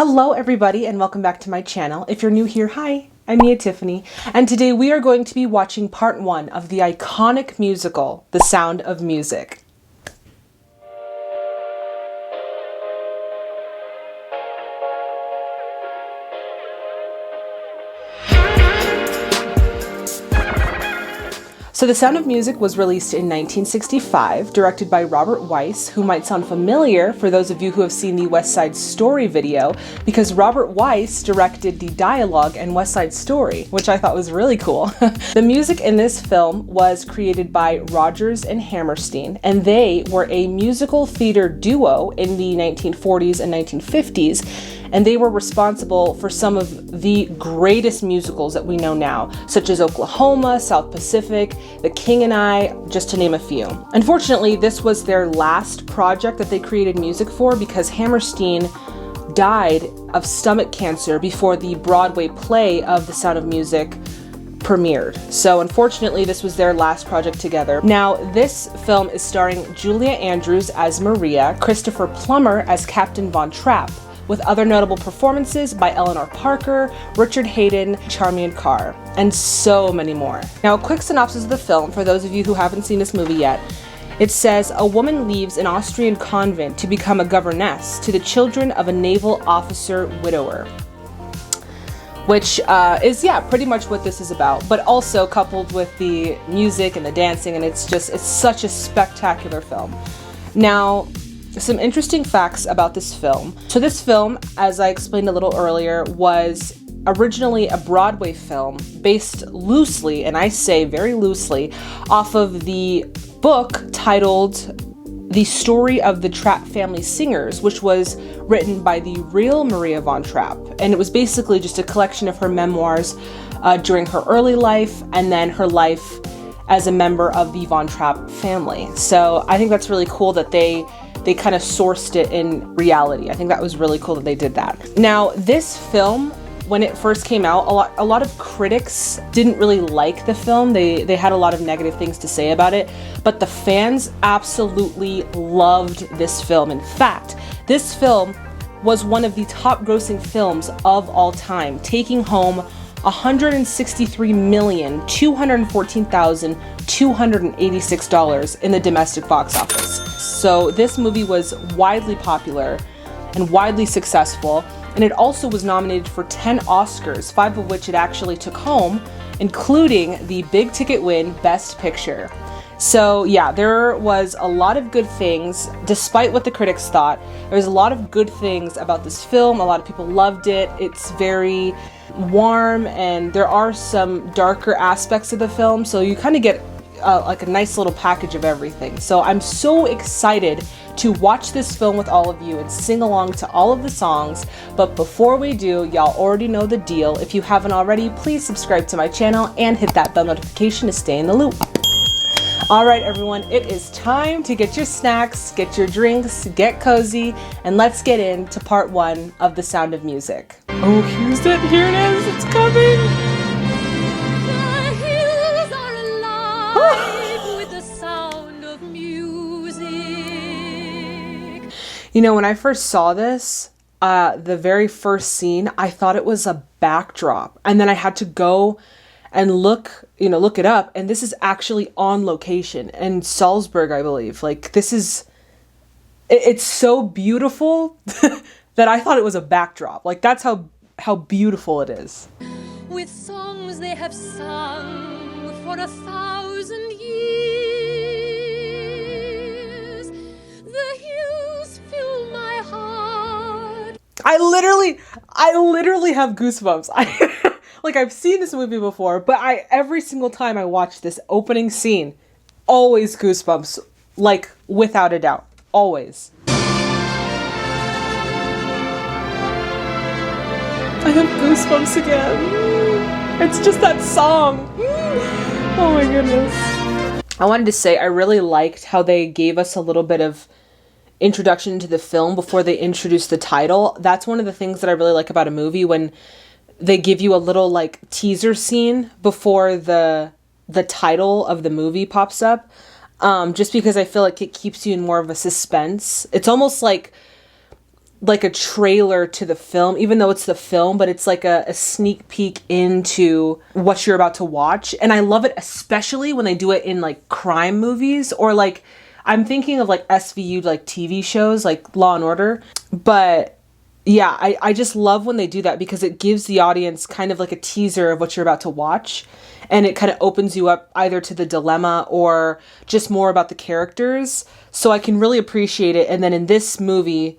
Hello everybody and welcome back to my channel. If you're new here, hi, I'm Mia Tiffany, and today we are going to be watching part 1 of the iconic musical, The Sound of Music. So The Sound of Music was released in 1965, directed by Robert Weiss, who might sound familiar for those of you who have seen the West Side Story video, because Robert Weiss directed the dialogue in West Side Story, which I thought was really cool. The music in this film was created by Rodgers and Hammerstein, and they were a musical theater duo in the 1940s and 1950s, and they were responsible for some of the greatest musicals that we know now, such as Oklahoma, South Pacific, The King and I, just to name a few. Unfortunately, this was their last project that they created music for because Hammerstein died of stomach cancer before the Broadway play of The Sound of Music premiered. So unfortunately, this was their last project together. Now, this film is starring Julia Andrews as Maria, Christopher Plummer as Captain Von Trapp, with other notable performances by Eleanor Parker, Richard Hayden, Charmian Carr, and so many more. Now, a quick synopsis of the film for those of you who haven't seen this movie yet. It says, a woman leaves an Austrian convent to become a governess to the children of a naval officer widower. Which is, pretty much what this is about, but also coupled with the music and the dancing, and it's such a spectacular film. Now, some interesting facts about this film. So this film, as I explained a little earlier, was originally a Broadway film based loosely, and I say very loosely, off of the book titled The Story of the Trapp Family Singers, which was written by the real Maria Von Trapp. And it was basically just a collection of her memoirs during her early life and then her life as a member of the Von Trapp family. So I think that's really cool that they kind of sourced it in reality. I think that was really cool that they did that. Now, this film, when it first came out, a lot of critics didn't really like the film. They had a lot of negative things to say about it, but the fans absolutely loved this film. In fact, this film was one of the top grossing films of all time, taking home $163,214,286 in the domestic box office. So this movie was widely popular and widely successful, and it also was nominated for 10 Oscars, 5 of which it actually took home, including the big ticket win, Best Picture. So yeah, there was a lot of good things, despite what the critics thought. There was a lot of good things about this film. A lot of people loved it. It's very warm, and there are some darker aspects of the film, so you kind of get like a nice little package of everything. So I'm so excited to watch this film with all of you and sing along to all of the songs. But before we do, y'all already know the deal. If you haven't already, please subscribe to my channel and hit that bell notification to stay in the loop. Alright everyone, it is time to get your snacks, get your drinks, get cozy, and let's get into part 1 of The Sound of Music. Oh, here it is, it's coming! The hills are alive with the sound of music. You know, when I first saw this, the very first scene, I thought it was a backdrop, and then I had to go and look it up, and this is actually on location in Salzburg, I believe. Like, it's so beautiful that I thought it was a backdrop. Like, that's how beautiful it is. With songs they have sung for 1,000 years, the hills fill my heart. I literally have goosebumps. Like, I've seen this movie before, but every single time I watch this opening scene, always goosebumps, like, without a doubt, always. I have goosebumps again. It's just that song. Oh my goodness. I wanted to say I really liked how they gave us a little bit of introduction to the film before they introduced the title. That's one of the things that I really like about a movie, when they give you a little like teaser scene before the title of the movie pops up, just because I feel like it keeps you in more of a suspense. It's almost like like a trailer to the film, even though it's the film, but it's like a sneak peek into what you're about to watch. And I love it, especially when they do it in like crime movies, or like I'm thinking of like SVU, like TV shows like Law and Order. But yeah, I just love when they do that, because it gives the audience kind of like a teaser of what you're about to watch. And it kind of opens you up either to the dilemma or just more about the characters. So I can really appreciate it. And then in this movie,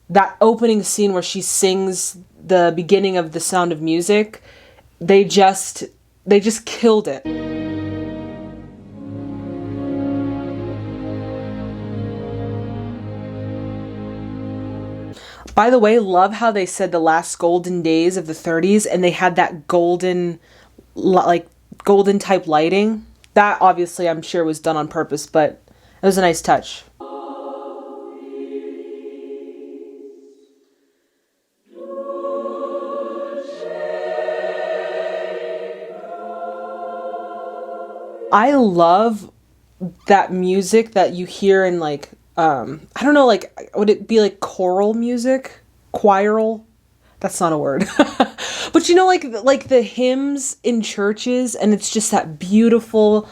that opening scene where she sings the beginning of The Sound of Music, they just killed it. By the way, love how they said the last golden days of the 30s, and they had that golden type lighting. That obviously I'm sure was done on purpose, but it was a nice touch. I love that music that you hear in like, I don't know, like, would it be like choral music? Choral? That's not a word. But you know, like the hymns in churches, and it's just that beautiful,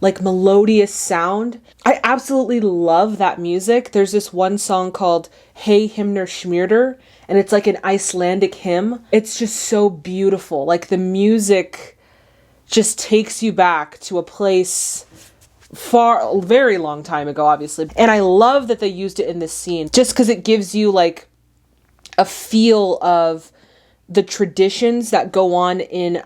like melodious sound. I absolutely love that music. There's this one song called Hey Himner Schmierder, and it's like an Icelandic hymn. It's just so beautiful. Like the music just takes you back to a place a very long time ago, obviously. And I love that they used it in this scene, just because it gives you like a feel of the traditions that go on in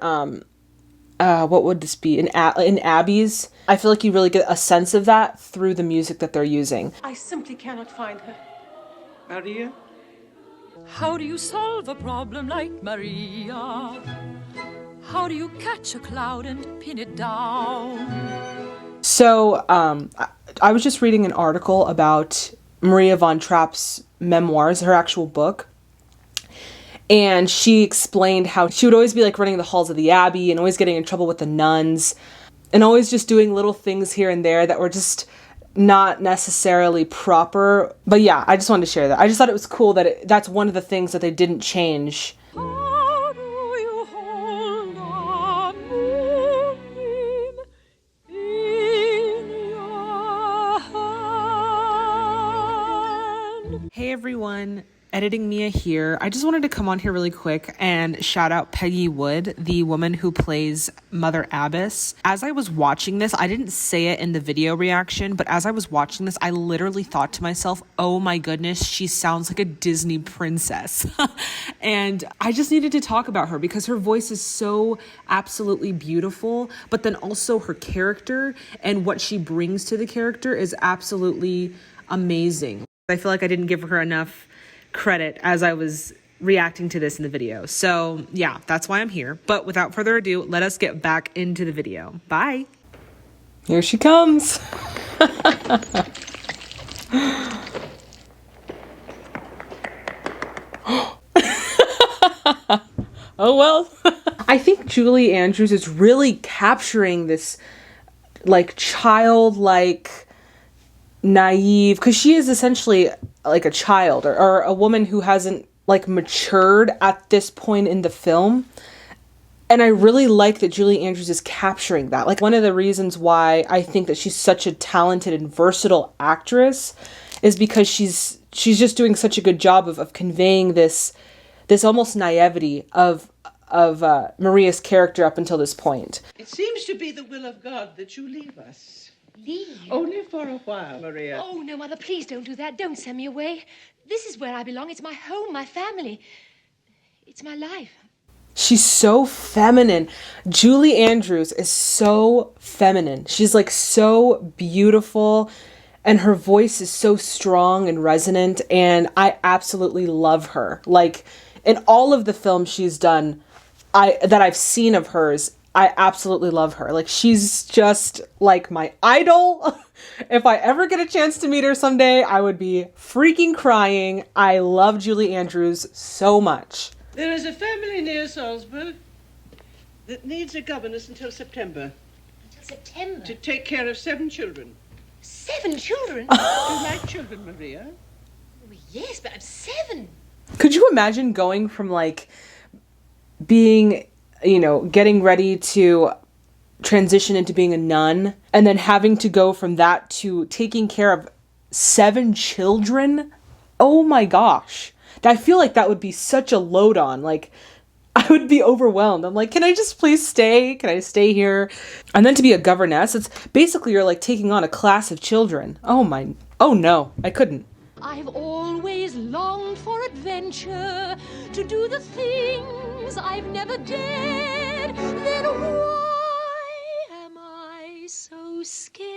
what would this be, in abbeys. I feel like you really get a sense of that through the music that they're using. I simply cannot find her. Maria? How do you solve a problem like Maria? How do you catch a cloud and pin it down? So I was just reading an article about Maria von Trapp's memoirs, her actual book. And she explained how she would always be like running the halls of the abbey and always getting in trouble with the nuns and always just doing little things here and there that were just not necessarily proper. But yeah, I just wanted to share that. I just thought it was cool that that's one of the things that they didn't change. How do you hold a moonbeam in your hand? Hey everyone, Editing Mia here. I just wanted to come on here really quick and shout out Peggy Wood, the woman who plays Mother Abbess. As I was watching this, I didn't say it in the video reaction, but as I was watching this, I literally thought to myself, oh my goodness, she sounds like a Disney princess. And I just needed to talk about her because her voice is so absolutely beautiful, but then also her character and what she brings to the character is absolutely amazing. I feel like I didn't give her enough credit as I was reacting to this in the video. So yeah, that's why I'm here. But without further ado, let us get back into the video. Bye. Here she comes. Oh well. I think Julie Andrews is really capturing this like childlike, naive, because she is essentially like a child or a woman who hasn't like matured at this point in the film. And I really like that Julie Andrews is capturing that. Like one of the reasons why I think that she's such a talented and versatile actress is because she's just doing such a good job of conveying this almost naivety of Maria's character up until this point. It seems to be the will of God that you leave us. Leave? Only for a while, Maria. Oh, no, Mother, please don't do that. Don't send me away. This is where I belong. It's my home, my family. It's my life. She's so feminine. Julie Andrews is so feminine. She's like so beautiful, and her voice is so strong and resonant, and I absolutely love her. Like in all of the films she's done, that I've seen of hers, I absolutely love her. Like she's just like my idol. If I ever get a chance to meet her someday, I would be freaking crying. I love Julie Andrews so much. There is a family near Salzburg that needs a governess until September. Until September? To take care of 7 children. 7 children? Do you like children, Maria? Oh, Yes, but I'm 7. Could you imagine going from like being, getting ready to transition into being a nun and then having to go from that to taking care of 7 children? Oh my gosh. I feel like that would be such a load on. Like, I would be overwhelmed. I'm like, can I just please stay? Can I stay here? And then to be a governess, it's basically you're like taking on a class of children. Oh no, I couldn't. I've always longed for adventure, to do the things I've never dared. Then why am I so scared?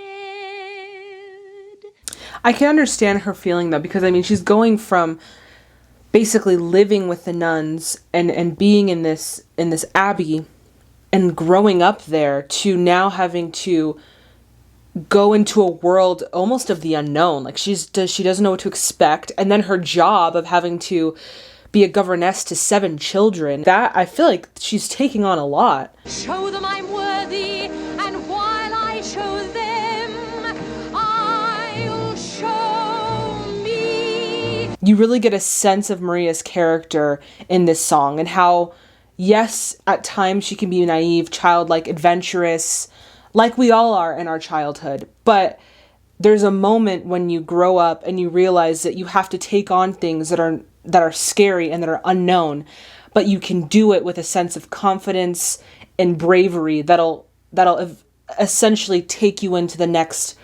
I can understand her feeling though, because I mean, she's going from basically living with the nuns and being in this abbey and growing up there to now having to go into a world almost of the unknown. Like she doesn't know what to expect. And then her job of having to be a governess to 7 children, that I feel like she's taking on a lot. Show them I'm worthy, and while I show them, I'll show me. You really get a sense of Maria's character in this song and how, yes, at times she can be naive, childlike, adventurous, like we all are in our childhood. But there's a moment when you grow up and you realize that you have to take on things that are scary and that are unknown, but you can do it with a sense of confidence and bravery that'll essentially take you into the next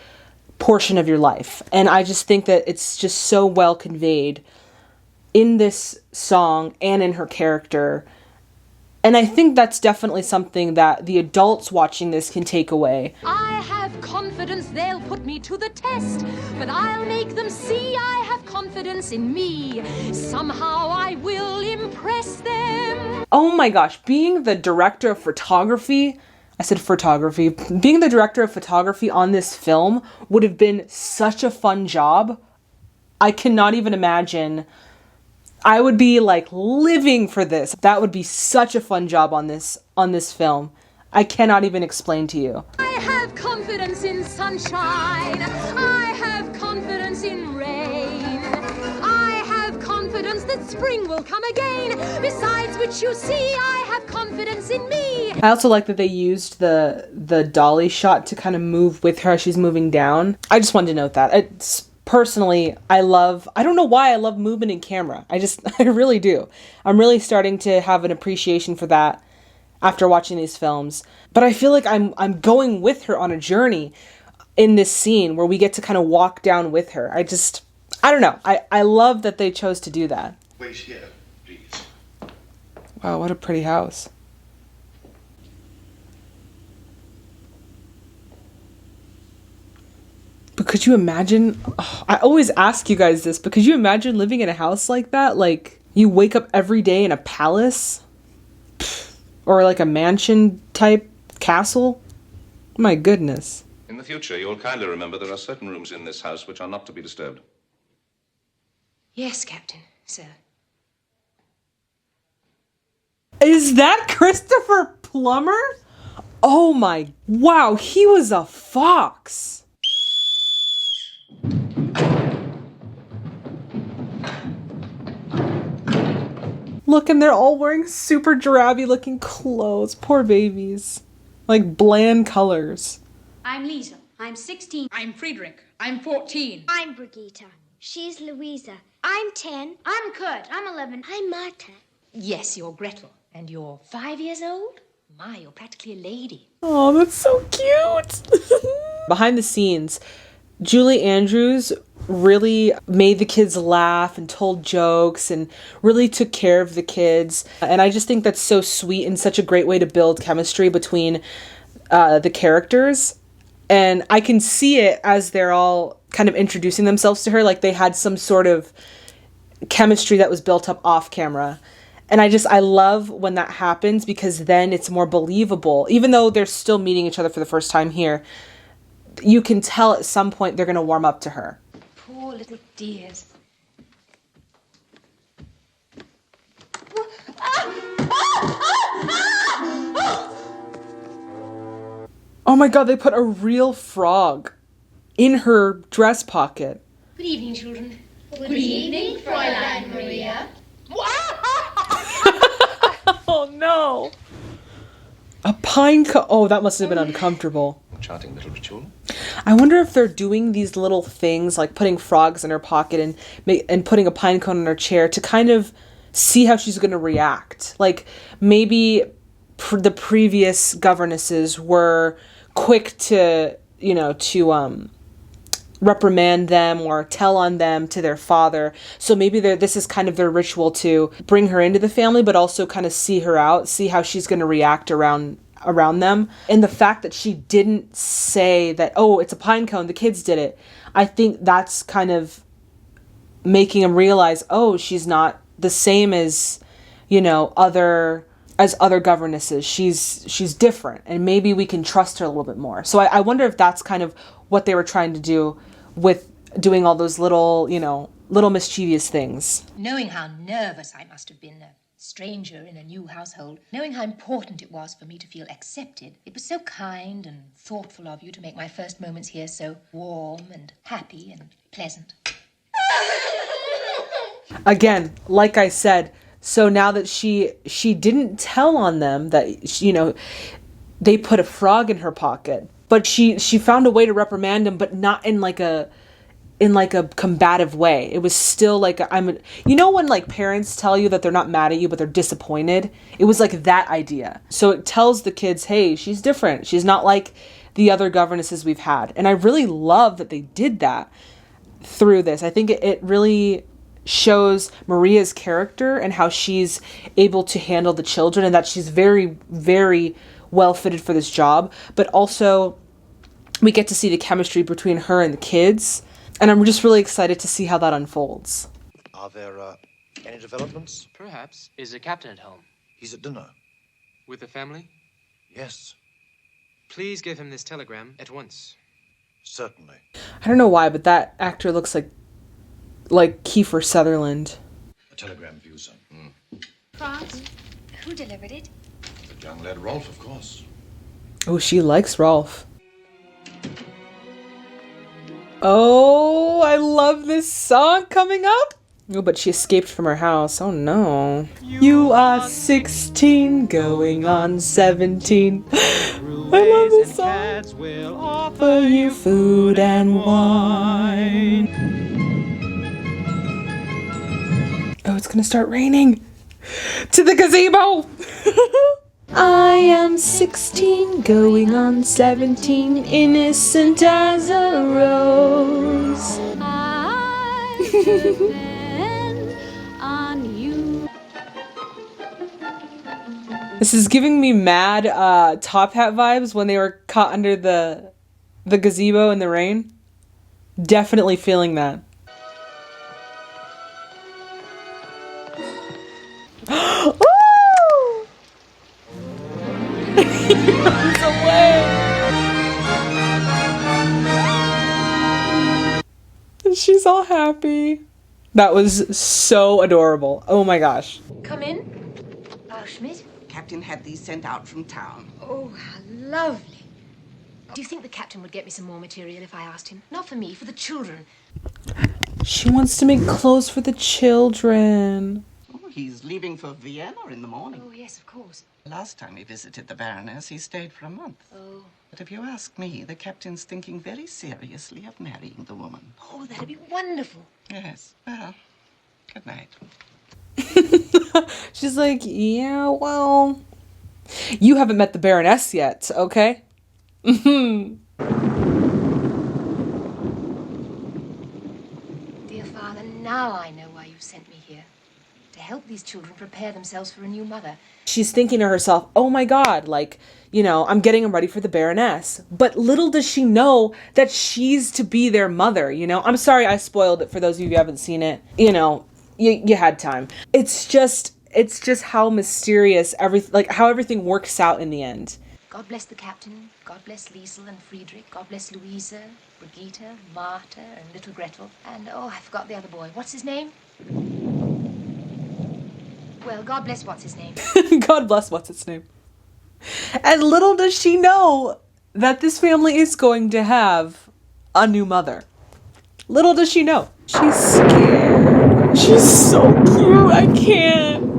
portion of your life. And I just think that it's just so well conveyed in this song and in her character. And I think that's definitely something that the adults watching this can take away. I have confidence they'll put me to the test, but I'll make them see I have confidence in me. Somehow I will impress them. Oh my gosh, being the director of photography, being the director of photography on this film would have been such a fun job. I cannot even imagine. I would be like living for this. That would be such a fun job on this film. I cannot even explain to you. I have confidence in sunshine. I have confidence in rain. I have confidence that spring will come again. Besides which, you see, I have confidence in me. I also like that they used the dolly shot to kind of move with her as she's moving down. I just wanted to note that. Personally, I don't know why I love movement in camera. I really do. I'm really starting to have an appreciation for that after watching these films. But I feel like I'm going with her on a journey in this scene where we get to kind of walk down with her. I don't know. I love that they chose to do that. Wait here, please. Wow, what a pretty house. But could you imagine, I always ask you guys this, but could you imagine living in a house like that? Like, you wake up every day in a palace? Or like a mansion type castle? My goodness. In the future, you'll kindly remember there are certain rooms in this house which are not to be disturbed. Yes, Captain, sir. Is that Christopher Plummer? Oh my, wow, he was a fox. Look, and they're all wearing super drabby looking clothes. Poor babies. Like bland colors. I'm Lisa. I'm 16. I'm Friedrich. I'm 14. I'm Brigitte. She's Louisa. I'm 10. I'm Kurt. I'm 11. I'm Marta. Yes, you're Gretel. And you're 5 years old? My, you're practically a lady. Oh, that's so cute. Behind the scenes, Julie Andrews really made the kids laugh and told jokes and really took care of the kids. And I just think that's so sweet and such a great way to build chemistry between the characters. And I can see it as they're all kind of introducing themselves to her, like they had some sort of chemistry that was built up off camera. And I love when that happens because then it's more believable. Even though they're still meeting each other for the first time here, you can tell at some point they're going to warm up to her. Poor little dears. Oh my god, they put a real frog in her dress pocket. Good evening, children. Good evening, Fräulein Maria. Oh no! A pine cone. Oh, that must have been uncomfortable. Enchanting little ritual. I wonder if they're doing these little things like putting frogs in her pocket and putting a pine cone in her chair to kind of see how she's going to react. Like maybe the previous governesses were quick to, reprimand them or tell on them to their father. So maybe this is kind of their ritual to bring her into the family, but also kind of see her out, see how she's going to react around them. And the fact that she didn't say that, oh, it's a pine cone, the kids did it. I think that's kind of making them realize, oh, she's not the same as, other governesses. She's different, and maybe we can trust her a little bit more. So I wonder if that's kind of what they were trying to do with doing all those little mischievous things. Knowing how nervous I must have been, a stranger in a new household, knowing how important it was for me to feel accepted, it was so kind and thoughtful of you to make my first moments here so warm and happy and pleasant. Again, like I said, so now that she didn't tell on them that, they put a frog in her pocket, but she found a way to reprimand him, but not in like a combative way. It was still like when like parents tell you that they're not mad at you but they're disappointed. It was like that idea. So it tells the kids, hey, she's different. She's not like the other governesses we've had. And I really love that they did that through this. I think it really shows Maria's character and how she's able to handle the children, and that she's very, very well fitted for this job. But also we get to see the chemistry between her and the kids. And I'm just really excited to see how that unfolds. Are there any developments? Perhaps. Is the captain at home? He's at dinner. With the family? Yes. Please give him this telegram at once. Certainly. I don't know why, but that actor looks like Kiefer Sutherland. A telegram for you, son. Franz, who delivered it? The young lad Rolf, of course. Oh, she likes Rolf. Oh, I love this song coming up. Oh, but she escaped from her house. Oh, no. You are 16, going on 17. I love this song. Cats will offer you food and wine. Oh, it's gonna start raining. To the gazebo! I am 16, going on 17, innocent as a rose. I depend on you. This is giving me mad Top Hat vibes when they were caught under the gazebo in the rain. Definitely feeling that. He runs away. And she's all happy. That was so adorable. Oh my gosh. Come in. Frau Schmidt. Captain had these sent out from town. Oh, how lovely. Do you think the captain would get me some more material if I asked him? Not for me, for the children. She wants to make clothes for the children. Oh, he's leaving for Vienna in the morning. Oh, yes, of course. Last time he visited the Baroness, he stayed for a month. Oh. But if you ask me, the captain's thinking very seriously of marrying the woman. Oh, that'd be wonderful. Yes. Well, good night. She's like, yeah, well, you haven't met the Baroness yet, okay? Dear Father, now I know why you sent me here. To help these children prepare themselves for a new mother. She's thinking to herself, oh my God, I'm getting them ready for the Baroness. But little does she know that she's to be their mother, I'm sorry I spoiled it for those of you who haven't seen it. You had time. It's just how mysterious how everything works out in the end. God bless the captain. God bless Liesel and Friedrich. God bless Louisa, Brigitte, Martha, and little Gretel. And, I forgot the other boy. What's his name? Well, God bless what's his name. God bless what's its name. And little does she know that this family is going to have a new mother. Little does she know. She's scared. She's so cute. I can't.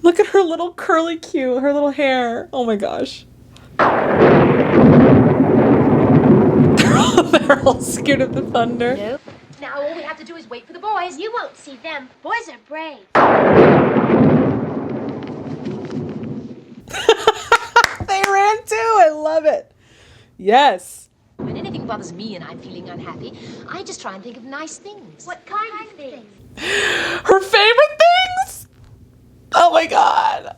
Look at her little curly cute, her little hair. Oh my gosh. They're all scared of the thunder. Nope. Now all we have to do is wait for the boys. You won't see them. Boys are brave. They ran too. I love it. Yes. When anything bothers me and I'm feeling unhappy, I just try and think of nice things. What kind of things? Her favorite things? Oh my god.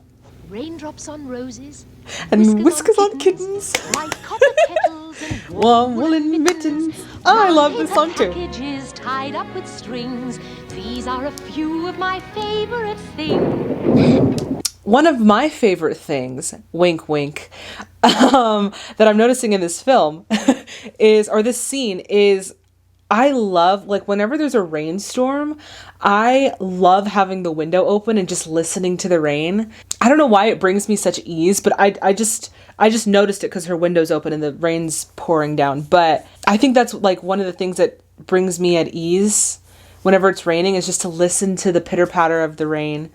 Raindrops on roses. And whiskers on kittens. White copper kettles and Warm woolen mittens. Oh, I love this song too. Packages tied up with strings. These are a few of my favorite things. One of my favorite things, wink wink, that I'm noticing in this film this scene is, I love, like, whenever there's a rainstorm, I love having the window open and just listening to the rain. I don't know why it brings me such ease, but I just noticed it because her window's open and the rain's pouring down. But I think that's like one of the things that brings me at ease whenever it's raining, is just to listen to the pitter patter of the rain.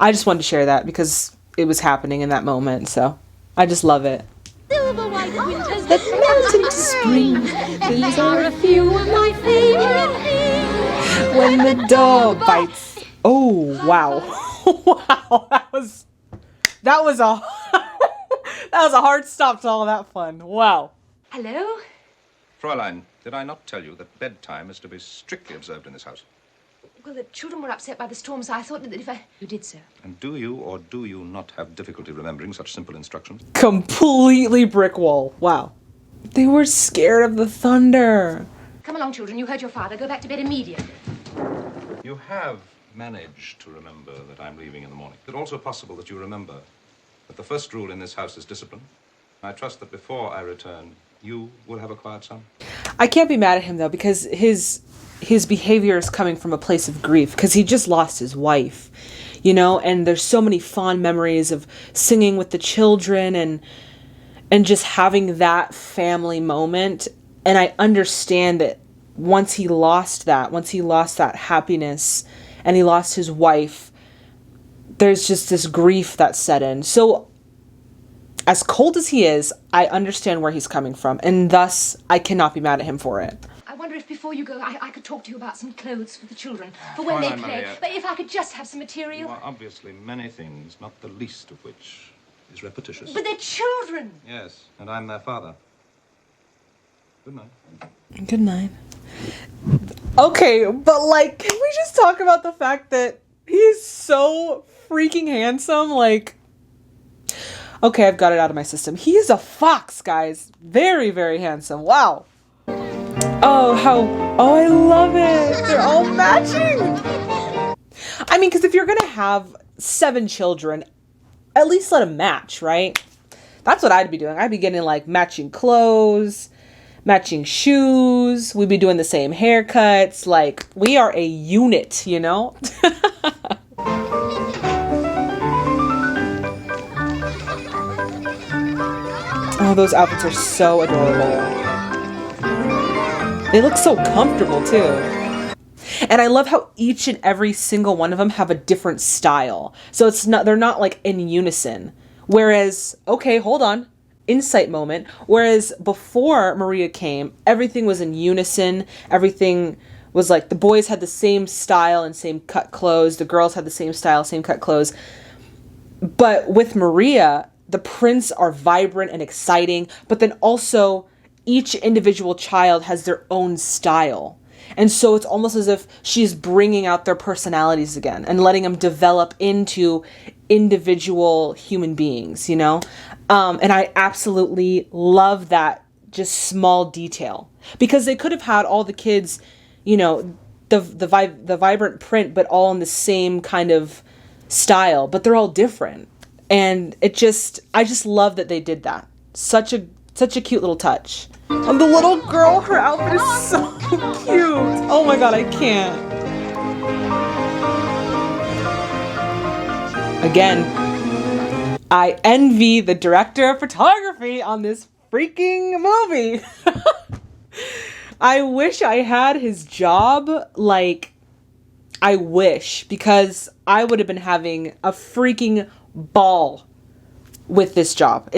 I just wanted to share that because it was happening in that moment. So I just love it. Silver white winters that melt into spring. These are a few of my favorite things. When the dog bites. Oh, wow. Wow, that was a hard stop to all that fun. Wow. Hello? Fräulein, did I not tell you that bedtime is to be strictly observed in this house? Well, the children were upset by the storm, so I thought that if you did so. And do you or do you not have difficulty remembering such simple instructions? Completely brick wall. Wow. They were scared of the thunder. Come along, children. You heard your father. Go back to bed immediately. You have managed to remember that I'm leaving in the morning. Is it also possible that you remember that the first rule in this house is discipline? I trust that before I return, you will have a quiet son. I can't be mad at him, though, because his behavior is coming from a place of grief, because he just lost his wife, you know, and there's so many fond memories of singing with the children and just having that family moment. And I understand that once he lost that happiness and he lost his wife, there's just this grief that set in. So as cold as he is, I understand where he's coming from, and thus I cannot be mad at him for it. I wonder if before you go, I could talk to you about some clothes for the children, for when they play. But if I could just have some material. Well, obviously many things, not the least of which is repetitious. But they're children. Yes, and I'm their father. Good night. Good night. Okay, but like, can we just talk about the fact that he's so freaking handsome? Like, okay, I've got it out of my system. He is a fox, guys. Very, very handsome. Wow. Oh, I love it. They're all matching. I mean, because if you're going to have 7 children, at least let them match, right? That's what I'd be doing. I'd be getting like matching clothes, matching shoes. We'd be doing the same haircuts. Like, we are a unit, you know? Oh, those outfits are so adorable. They look so comfortable, too. And I love how each and every single one of them have a different style. So they're not like in unison. Whereas, okay, hold on. Insight moment. Whereas before Maria came, everything was in unison. Everything was like the boys had the same style and same cut clothes. The girls had the same style, same cut clothes. But with Maria, the prints are vibrant and exciting, but then also each individual child has their own style. And so it's almost as if she's bringing out their personalities again and letting them develop into individual human beings, you know? And I absolutely love that just small detail, because they could have had all the kids, you know, the vibrant print, but all in the same kind of style, but they're all different. And I just love that they did that. Such a cute little touch. And the little girl, her outfit is so cute. Oh my god, I can't. Again, I envy the director of photography on this freaking movie. I wish I had his job. Like, I wish, because I would have been having a freaking ball with this job.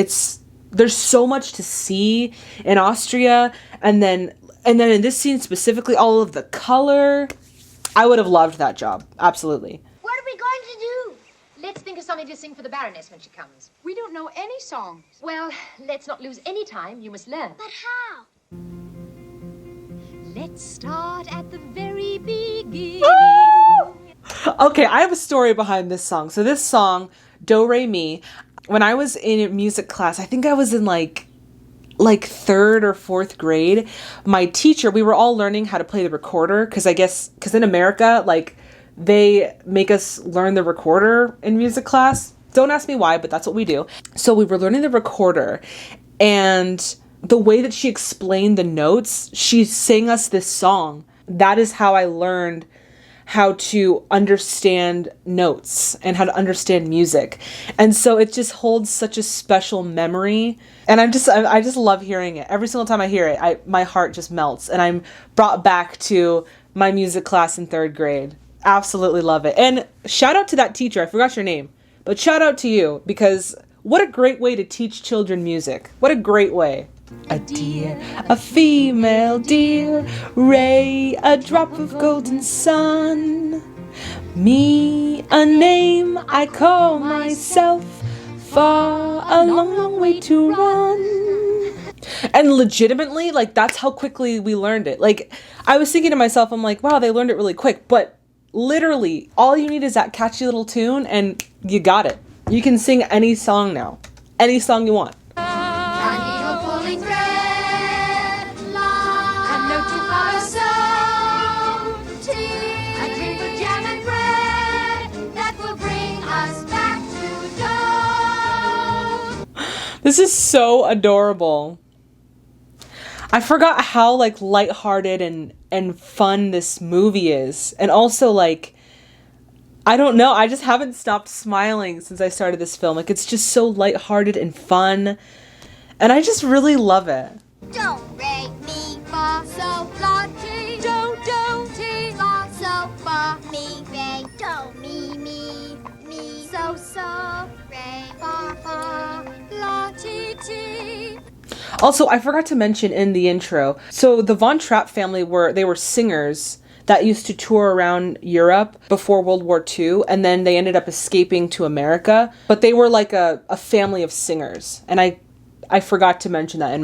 There's so much to see in Austria, and then in this scene specifically, all of the color. I would have loved that job. Absolutely. What are we going to do? Let's think of something to sing for the Baroness when she comes. We don't know any songs. Well, let's not lose any time. You must learn. But how? Let's start at the very beginning. Okay, I have a story behind this song. So this song, Do Re Mi, when I was in music class, I think I was in like 3rd or 4th grade, my teacher, we were all learning how to play the recorder, because in America, like, they make us learn the recorder in music class. Don't ask me why, but that's what we do. So we were learning the recorder, and the way that she explained the notes, she sang us this song. That is how I learned how to understand notes and how to understand music. And so it just holds such a special memory. And I just love hearing it. Every single time I hear it, my heart just melts, and I'm brought back to my music class in 3rd grade. Absolutely love it. And shout out to that teacher. I forgot your name, but shout out to you, because what a great way to teach children music. What a great way. A deer, a female deer, ray, a drop of golden sun. Me, a name I call myself, far, a long, long way to run. And legitimately, like, that's how quickly we learned it. Like, I was thinking to myself, I'm like, wow, they learned it really quick. But literally, all you need is that catchy little tune, and you got it. You can sing any song now. Any song you want. This is so adorable. I forgot how, like, lighthearted and fun this movie is. And also, like, I don't know, I just haven't stopped smiling since I started this film. Like, it's just so lighthearted and fun. And I just really love it. Don't rate me, fa, so, la, ti. Don't, ti, la, so, fa, mi, re. Do, mi, so, re, fa, la, ti, ti. Also, I forgot to mention in the intro, so the Von Trapp family were singers that used to tour around Europe before World War II, and then they ended up escaping to America. But they were like a family of singers, and I forgot to mention that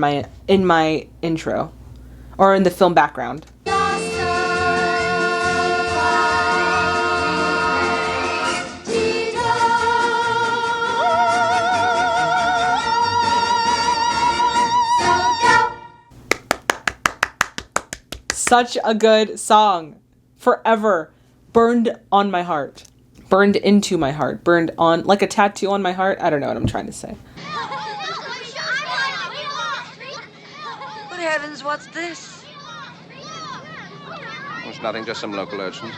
in my intro, or in the film background. Such a good song. Forever. Burned on my heart. Burned into my heart. Burned on, like a tattoo on my heart. I don't know what I'm trying to say. Good heavens, what's this? It's nothing, just some local urchins.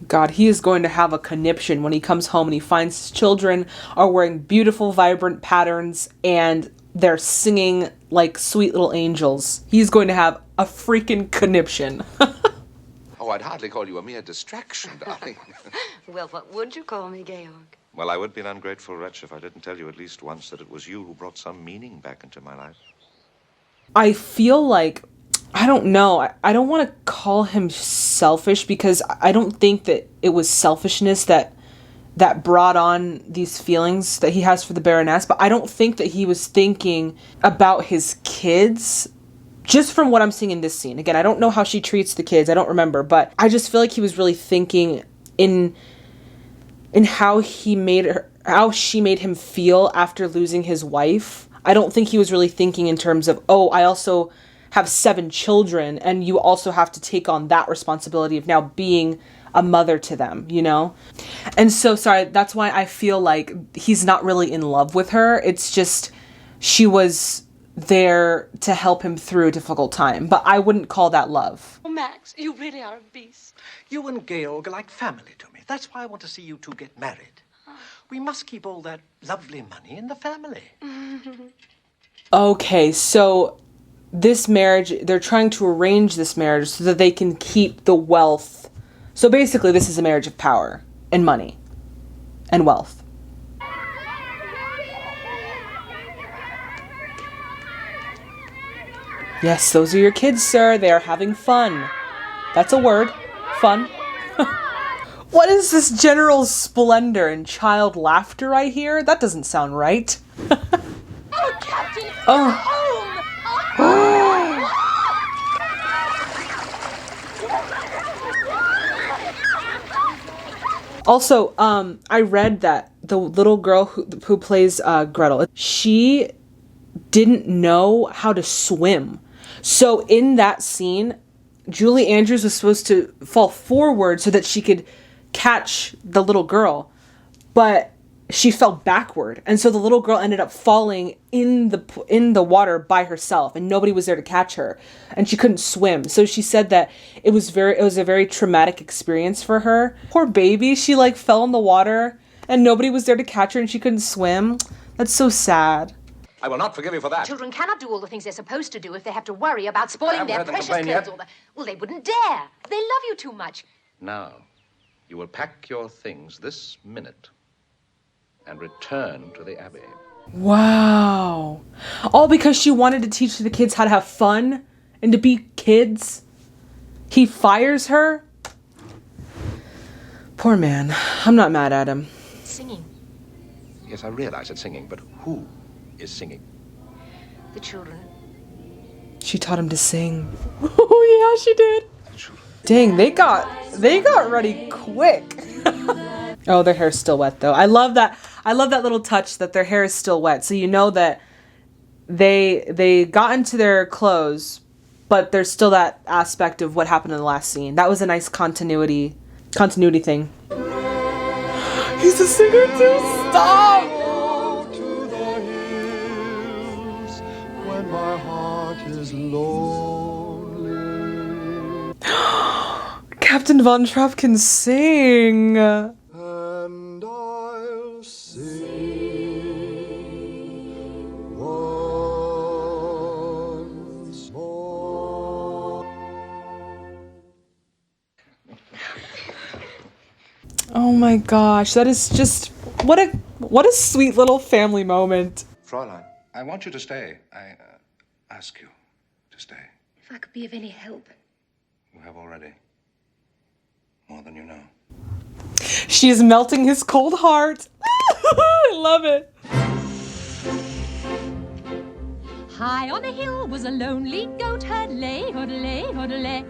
God, he is going to have a conniption when he comes home and he finds his children are wearing beautiful, vibrant patterns and they're singing like sweet little angels. He's going to have a freaking conniption. Oh, I'd hardly call you a mere distraction, darling. Well, what would you call me, Georg? Well, I would be an ungrateful wretch if I didn't tell you at least once that it was you who brought some meaning back into my life. I feel like, I don't know, I don't want to call him selfish, because I don't think that it was selfishness that brought on these feelings that he has for the Baroness, but I don't think that he was thinking about his kids, just from what I'm seeing in this scene. Again, I don't know how she treats the kids, I don't remember, but I just feel like he was really thinking in how she made him feel after losing his wife. I don't think he was really thinking in terms of, oh, I also have 7 children, and you also have to take on that responsibility of now being a mother to them, you know? And so, sorry, that's why I feel like he's not really in love with her. It's just, she was there to help him through a difficult time. But I wouldn't call that love. Oh, Max, you really are a beast. You and Georg are like family to me. That's why I want to see you two get married. We must keep all that lovely money in the family. Okay, so this marriage, they're trying to arrange this marriage so that they can keep the wealth. So basically, this is a marriage of power and money and wealth. Yes, those are your kids, sir. They are having fun. That's a word. Fun. What is this general splendor and child laughter I hear? That doesn't sound right. Oh, Captain! Oh. Also, I read that the little girl who plays Gretel, she didn't know how to swim. So in that scene, Julie Andrews was supposed to fall forward so that she could catch the little girl, but she fell backward, and so the little girl ended up falling in the water by herself, and nobody was there to catch her, and she couldn't swim. So she said that it was a very traumatic experience for her. Poor baby, she like fell in the water, and nobody was there to catch her, and she couldn't swim. That's so sad. I will not forgive you for that. Children cannot do all the things they're supposed to do if they have to worry about spoiling their heard them precious complain clothes. yet. Well, they wouldn't dare. They love you too much. Now, you will pack your things this minute and return to the Abbey. Wow. All because she wanted to teach the kids how to have fun and to be kids. He fires her. Poor man. I'm not mad at him. Singing. Yes, I realize it's singing, but who is singing? The children. She taught him to sing. Oh yeah, she did. Dang, they got ready quick. Oh, their hair's still wet though. I love that little touch that their hair is still wet. So you know that they got into their clothes, but there's still that aspect of what happened in the last scene. That was a nice continuity thing. He's a singer too. Stop. When my heart is lonely. Captain Von Trapp can sing. And I'll sing once more. Oh my gosh, that is just what a sweet little family moment. Fräulein, I want you to stay. I ask you to stay. If I could be of any help. You have already. More than you know. She is melting his cold heart. I love it. High on a hill was a lonely goat herd, lay, hoodlay, hoodlay.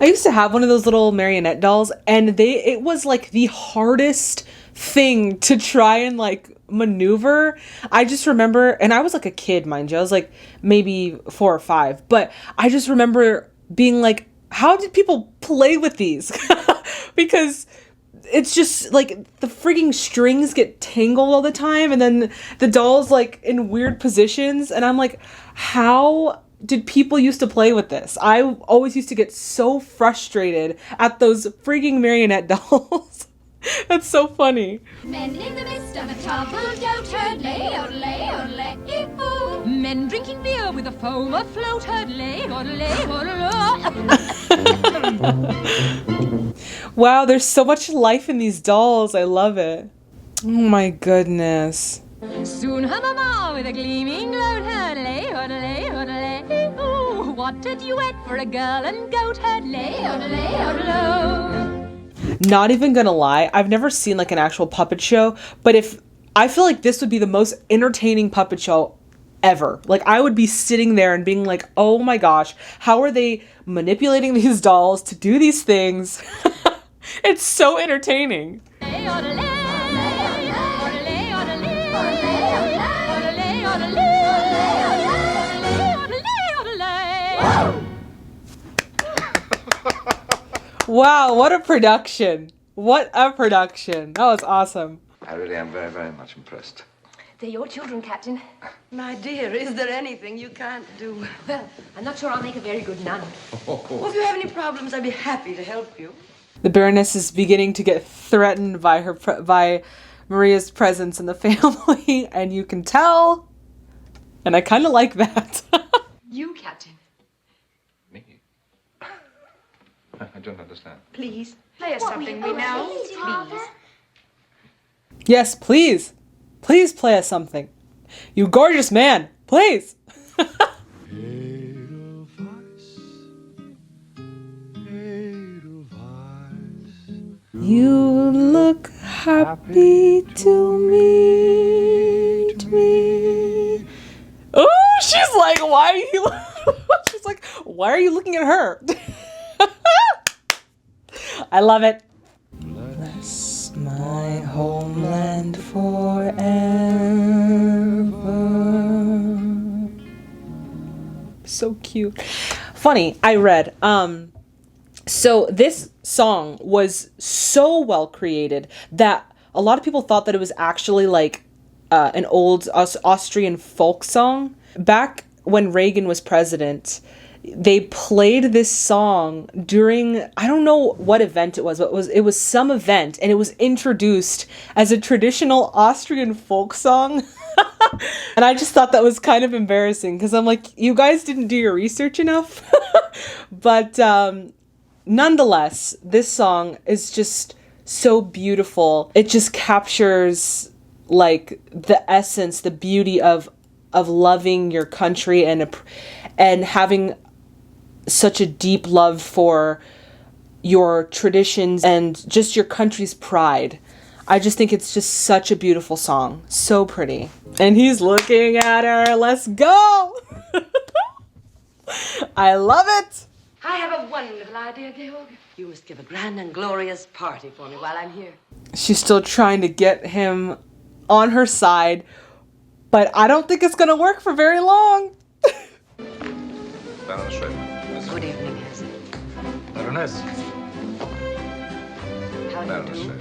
I used to have one of those little marionette dolls, and it was like the hardest thing to try and like maneuver. I just remember, and I was like a kid, mind you. I was like maybe 4 or 5, but I just remember being like, how did people play with these? Because it's just like the freaking strings get tangled all the time, and then the doll's like in weird positions, and I'm like, how did people used to play with this? I always used to get so frustrated at those freaking marionette dolls. That's so funny. Men in the midst of a troubled goat herd, lay, odelay, odelay, ee-oo. Men drinking beer with a foam afloat, herd, lay, odelay, odelay. Wow, there's so much life in these dolls. I love it. Oh my goodness. Soon her mama with a gleaming gloat, herd, lay, odelay, odelay, ee-oo. What a duet for a girl and goat, herd, lay, odelay, odelay. Not even gonna lie, I've never seen like an actual puppet show, but I feel like this would be the most entertaining puppet show ever. Like I would be sitting there and being like, oh my gosh, how are they manipulating these dolls to do these things? It's so entertaining. Wow, what a production. What a production. That was awesome. I really am very, very much impressed. They're your children, Captain. My dear, is there anything you can't do? Well, I'm not sure I'll make a very good nun. Well, if you have any problems, I'd be happy to help you. The Baroness is beginning to get threatened by Maria's presence in the family, and you can tell. And I kind of like that. You don't understand. Please. Play us something we know, please. Yes, please. Please play us something. You gorgeous man. Please. You look happy to meet me. Oh, she's like, why are you? She's like, why are you looking at her? I love it. Bless my homeland forever. So cute. Funny, I read. So this song was so well created that a lot of people thought that it was actually like an old Austrian folk song. Back when Reagan was president, they played this song during, I don't know what event it was, but it was some event, and it was introduced as a traditional Austrian folk song. And I just thought that was kind of embarrassing because I'm like, you guys didn't do your research enough. But nonetheless, this song is just so beautiful. It just captures like the essence, the beauty of loving your country and having such a deep love for your traditions and just your country's pride. I just think it's just such a beautiful song. So pretty. And he's looking at her. Let's go. I love it. I have a wonderful idea, Georg. You must give a grand and glorious party for me while I'm here. She's still trying to get him on her side, but I don't think it's going to work for very long. Baroness Schroeder. Good evening, Hazel. Baroness. How do you do?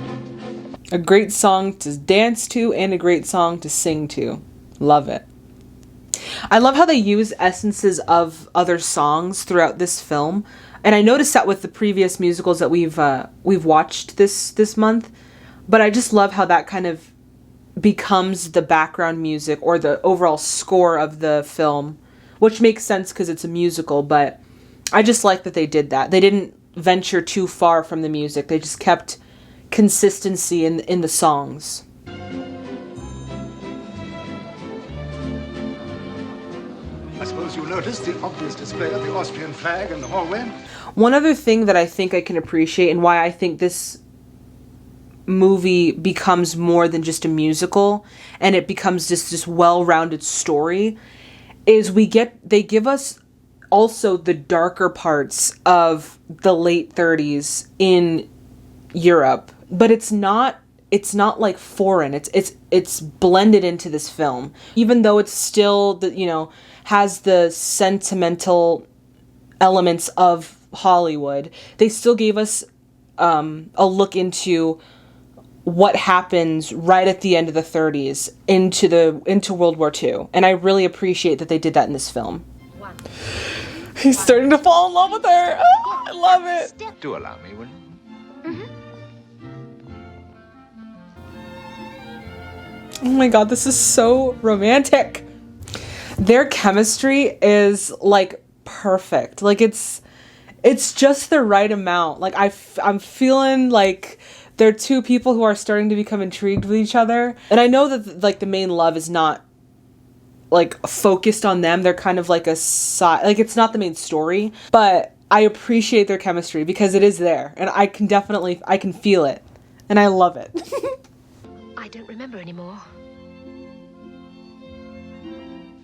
A great song to dance to and a great song to sing to. Love it. I love how they use essences of other songs throughout this film. And I noticed that with the previous musicals that we've watched this month. But I just love how that kind of becomes the background music or the overall score of the film, which makes sense because it's a musical, but I just like that they did that. They didn't venture too far from the music. They just kept consistency in the songs. I suppose you noticed the obvious display of the Austrian flag in the hallway? One other thing that I think I can appreciate and why I think this movie becomes more than just a musical and it becomes just this well-rounded story is they give us also the darker parts of the late 30s in Europe, but it's not like foreign. It's blended into this film, even though it's still has the sentimental elements of Hollywood. They still gave us a look into what happens right at the end of the 30s into World War II, and I really appreciate that they did that in this film. He's starting to fall in love with her. Oh, I love it. Do allow me, will you? Oh my god, this is so romantic. Their chemistry is like perfect. Like it's just the right amount. Like I'm feeling like they're two people who are starting to become intrigued with each other. And I know that like the main love is not like focused on them. They're kind of like a side, like it's not the main story, but I appreciate their chemistry because it is there and I can feel it and I love it. I don't remember anymore.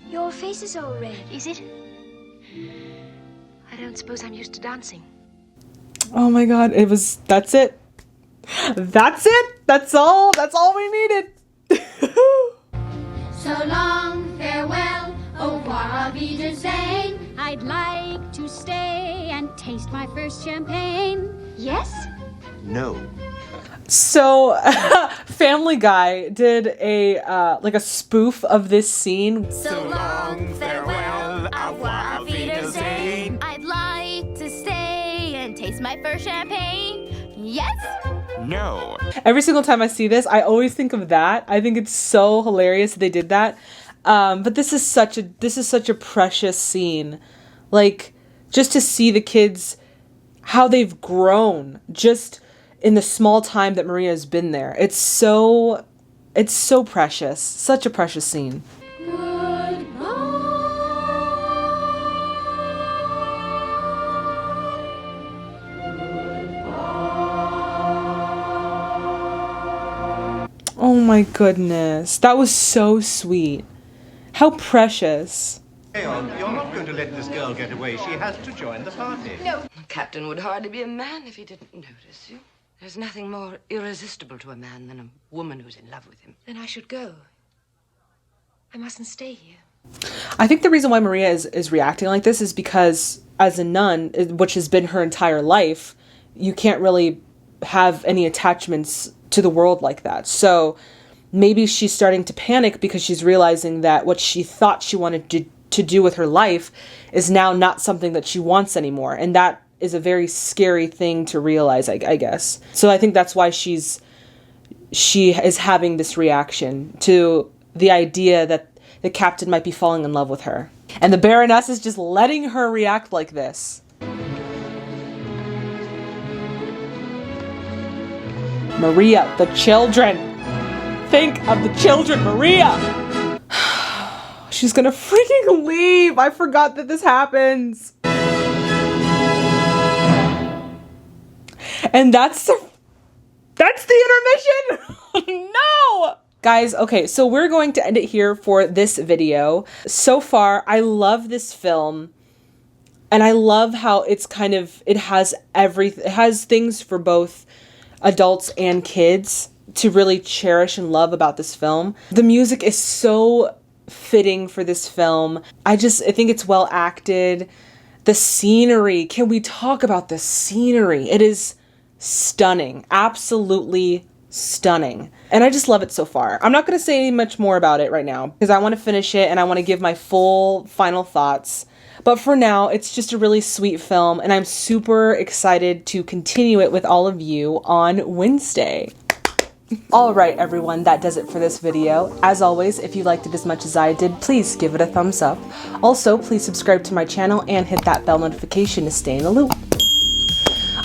Your face is all red, is it? I don't suppose I'm used to dancing. Oh my god, that's it. That's it. That's all we needed. So long, farewell, au revoir, auf Wiedersehen. I'd like to stay and taste my first champagne. Yes? No. So, Family Guy did a spoof of this scene. So long, farewell, au revoir, auf Wiedersehen. I'd like to stay and taste my first champagne. Yes? No. Every single time I see this, I always think of that. I think it's so hilarious that they did that. But this is such a precious scene. Like, just to see the kids how they've grown just in the small time that Maria has been there. It's so precious. Such a precious scene. Oh my goodness. That was so sweet. How precious. Leon, you're not going to let this girl get away. She has to join the party. No. The captain would hardly be a man if he didn't notice you. There's nothing more irresistible to a man than a woman who's in love with him. Then I should go. I mustn't stay here. I think the reason why Maria is reacting like this is because as a nun, which has been her entire life, you can't really have any attachments to the world like that. So maybe she's starting to panic because she's realizing that what she thought she wanted to do with her life is now not something that she wants anymore. And that is a very scary thing to realize, I guess. So I think that's why she is having this reaction to the idea that the captain might be falling in love with her. And the Baroness is just letting her react like this. Maria, the children. Think of the children, Maria. She's gonna freaking leave. I forgot that this happens. And that's the intermission. No. Guys, okay, so we're going to end it here for this video. So far, I love this film. And I love how it's it has things for both adults and kids to really cherish and love about this film. The music is so fitting for this film. I think it's well acted. The scenery, can we talk about the scenery? It is stunning, absolutely stunning. And I just love it so far. I'm not going to say any much more about it right now because I want to finish it and I want to give my full final thoughts. But for now, it's just a really sweet film and I'm super excited to continue it with all of you on Wednesday. All right, everyone, that does it for this video. As always, if you liked it as much as I did, please give it a thumbs up. Also, please subscribe to my channel and hit that bell notification to stay in the loop.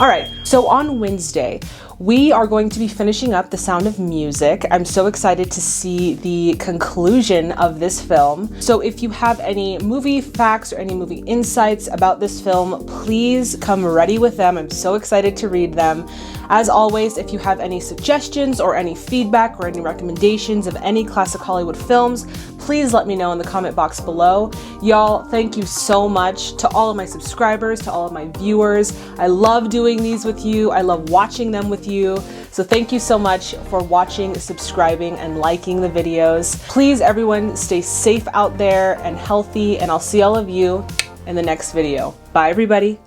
All right, so on Wednesday, we are going to be finishing up The Sound of Music. I'm so excited to see the conclusion of this film. So if you have any movie facts or any movie insights about this film, please come ready with them. I'm so excited to read them. As always, if you have any suggestions or any feedback or any recommendations of any classic Hollywood films, please let me know in the comment box below. Y'all, thank you so much to all of my subscribers, to all of my viewers. I love doing these with you. I love watching them with you. So thank you so much for watching, subscribing, and liking the videos. Please, everyone, stay safe out there and healthy, and I'll see all of you in the next video. Bye, everybody.